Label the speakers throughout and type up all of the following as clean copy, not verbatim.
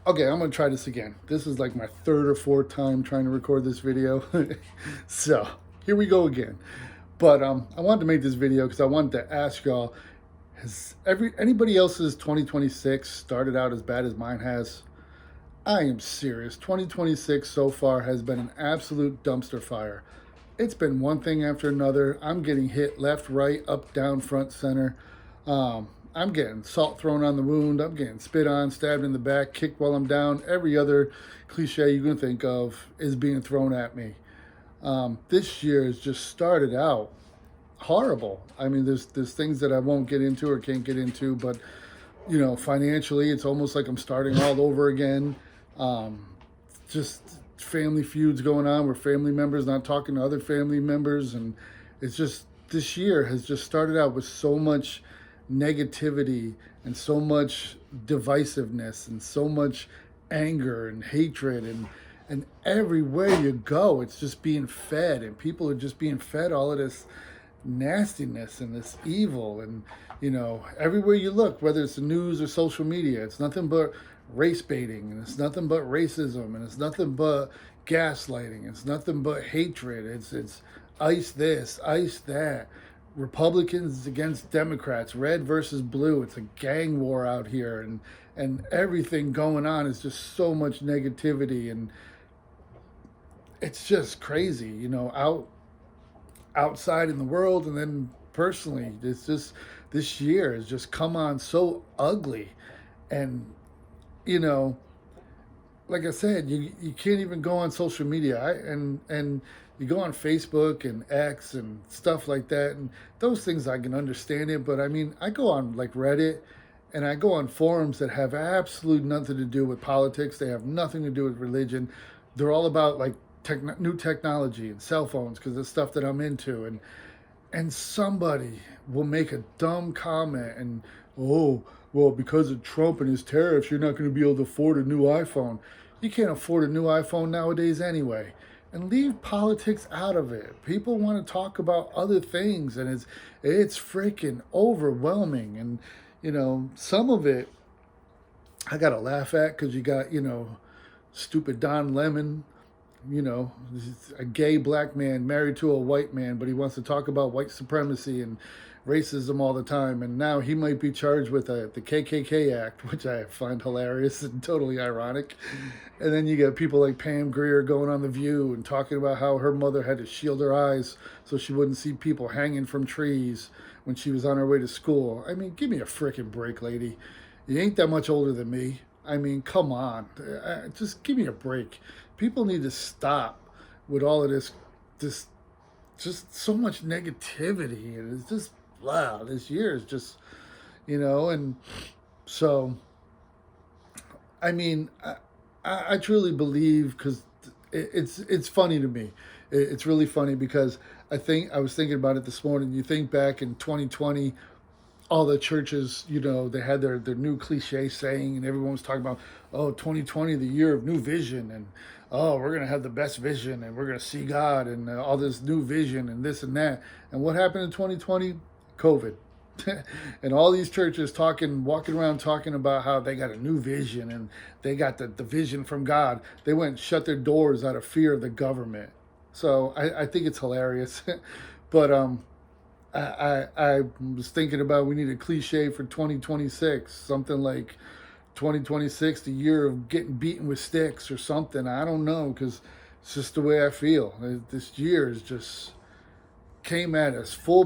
Speaker 1: Okay, I'm gonna try this again. This is like my third or fourth time trying to record this video. So here we go again. But I wanted to make this video because I wanted to ask y'all: has anybody else's 2026 started out as bad as mine has? I am serious. 2026 so far has been an absolute dumpster fire. It's been one thing after another. I'm getting hit left, right, up, down, front, center. I'm getting salt thrown on the wound. I'm getting spit on, stabbed in the back, kicked while I'm down. Every other cliche you can think of is being thrown at me. This year has just started out horrible. I mean, there's things that I won't get into or can't get into, but financially, it's almost like I'm starting all over again. Um, just family feuds going on where family members not talking to other family members, and it's just this year has just started out with so much negativity and so much divisiveness and so much anger and hatred, and everywhere you go it's just being fed, and people are just being fed all of this nastiness and this evil. And everywhere you look, whether it's the news or social media, it's nothing but race baiting, and it's nothing but racism, and it's nothing but gaslighting, it's nothing but hatred. It's ice this, ice that, Republicans against Democrats, red versus blue. It's a gang war out here, and everything going on is just so much negativity, and it's just crazy, outside in the world, and then personally. It's just this year has just come on so ugly. And you know like I said, you can't even go on social media. And you go on Facebook and X and stuff like that, and those things I can understand it. But I mean, I go on like Reddit, and I go on forums that have absolute nothing to do with politics. They have nothing to do with religion. They're all about like new technology and cell phones, because it's stuff that I'm into. And somebody will make a dumb comment, and oh, well, because of Trump and his tariffs, you're not going to be able to afford a new iPhone. You can't afford a new iPhone nowadays anyway. And leave politics out of it. People want to talk about other things, and it's freaking overwhelming. And some of it I gotta laugh at, because you got stupid Don Lemon, a gay black man married to a white man, but he wants to talk about white supremacy and racism all the time. And now he might be charged with the KKK Act, which I find hilarious and totally ironic. And then you get people like Pam Grier going on The View and talking about how her mother had to shield her eyes so she wouldn't see people hanging from trees when she was on her way to school. I mean, give me a freaking break, lady. You ain't that much older than me. I mean, come on. Just give me a break. People need to stop with all of this, just so much negativity. And it's just, wow, this year is just, and so, I mean, I truly believe, because it's funny to me. It's really funny, because I was thinking about it this morning. You think back in 2020, all the churches, they had their new cliche saying, and everyone was talking about, oh, 2020, the year of new vision, and oh, we're going to have the best vision, and we're going to see God, and all this new vision, and this and that. And what happened in 2020? COVID. And all these churches walking around talking about how they got a new vision, and they got the vision from God. They went and shut their doors out of fear of the government. So I think it's hilarious. But I was thinking about, we need a cliche for 2026, something like 2026, the year of getting beaten with sticks or something. I don't know, because it's just the way I feel. This year is just came at us full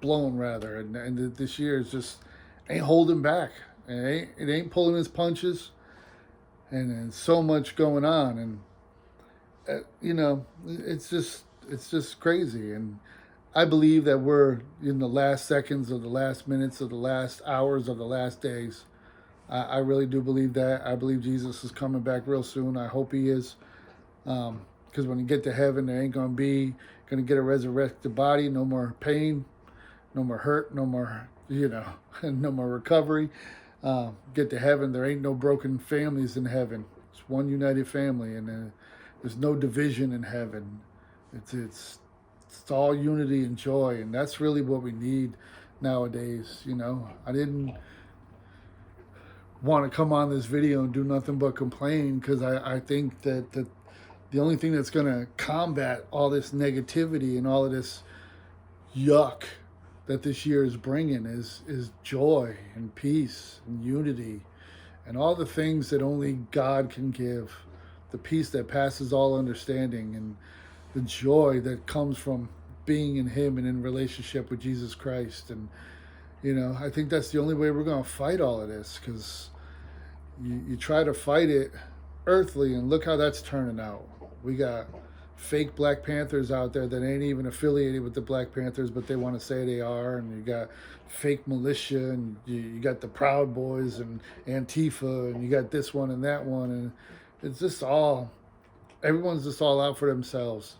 Speaker 1: blown rather, and this year is just ain't holding back. It ain't pulling its punches, and so much going on, and it's just crazy. And I believe that we're in the last seconds of the last minutes of the last hours of the last days. I really do believe that. I believe Jesus is coming back real soon. I hope he is. Because when you get to heaven, there ain't going to get a resurrected body. No more pain, no more hurt, no more, no more recovery. Get to heaven, there ain't no broken families in heaven. It's one united family, and there's no division in heaven. It's all unity and joy, and that's really what we need nowadays. I didn't want to come on this video and do nothing but complain, because I think that the only thing that's going to combat all this negativity and all of this yuck that this year is bringing is joy and peace and unity and all the things that only God can give. The peace that passes all understanding, and the joy that comes from being in Him and in relationship with Jesus Christ. And, I think that's the only way we're going to fight all of this, because you try to fight it earthly, and look how that's turning out. We got fake Black Panthers out there that ain't even affiliated with the Black Panthers, but they want to say they are. And you got fake militia, and you got the Proud Boys and Antifa, and you got this one and that one. And it's just everyone's just all out for themselves.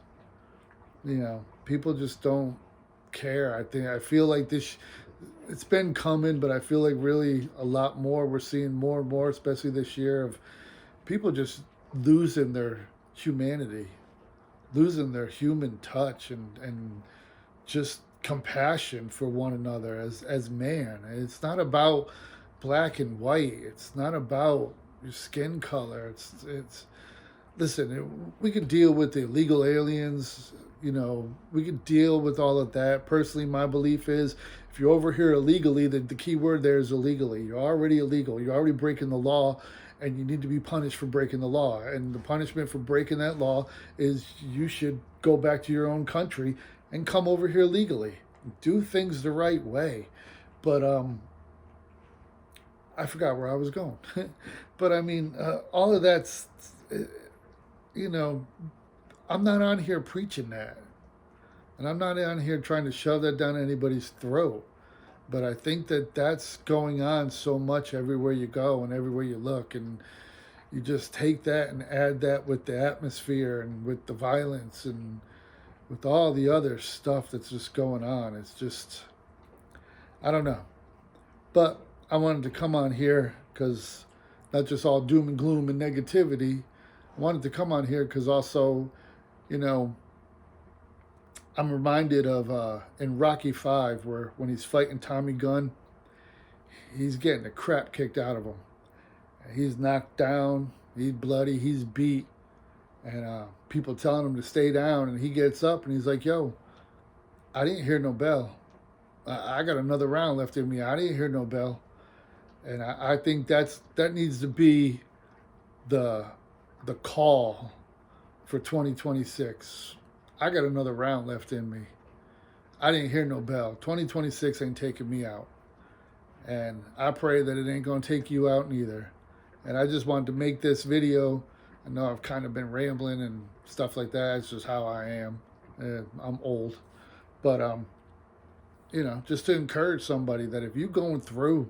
Speaker 1: People just don't care. I feel like it's been coming, but I feel like really a lot more. We're seeing more and more, especially this year, of people just losing their humanity, losing their human touch, and just compassion for one another as man. It's not about black and white. It's not about your skin color. It's listen, we can deal with the illegal aliens. We can deal with all of that. Personally, my belief is, if you're over here illegally, the key word there is illegally. You're already illegal. You're already breaking the law, and you need to be punished for breaking the law. And the punishment for breaking that law is you should go back to your own country and come over here legally. Do things the right way. But I forgot where I was going. But I mean, all of that's, I'm not on here preaching that. And I'm not on here trying to shove that down anybody's throat. But I think that that's going on so much everywhere you go and everywhere you look. And you just take that and add that with the atmosphere and with the violence and with all the other stuff that's just going on. It's just, I don't know. But I wanted to come on here because not just all doom and gloom and negativity. I wanted to come on here because also, I'm reminded of in Rocky V, where when he's fighting Tommy Gunn, he's getting the crap kicked out of him. He's knocked down, he's bloody, he's beat, and people telling him to stay down, and he gets up and he's like, yo, I didn't hear no bell. I got another round left in me. I didn't hear no bell. And I think that needs to be the call for 2026. I got another round left in me. I didn't hear no bell. 2026 ain't taking me out. And I pray that it ain't going to take you out neither. And I just wanted to make this video. I know I've kind of been rambling and stuff like that. It's just how I am. I'm old. But, just to encourage somebody that if you're going through,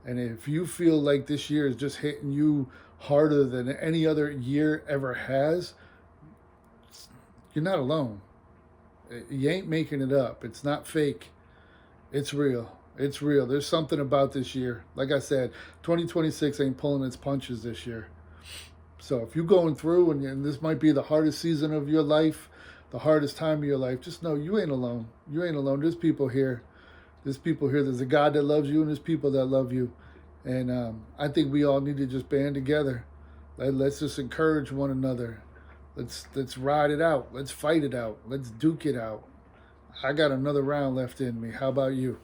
Speaker 1: and if you feel like this year is just hitting you harder than any other year ever has, you're not alone. You ain't making it up. It's not fake. It's real. It's real. There's something about this year. Like I said, 2026 ain't pulling its punches this year. So if you're going through and this might be the hardest season of your life, the hardest time of your life, just know you ain't alone. You ain't alone. There's people here. There's people here. There's a God that loves you, and there's people that love you. And I think we all need to just band together. Let's just encourage one another. Let's ride it out. Let's fight it out. Let's duke it out. I got another round left in me. How about you?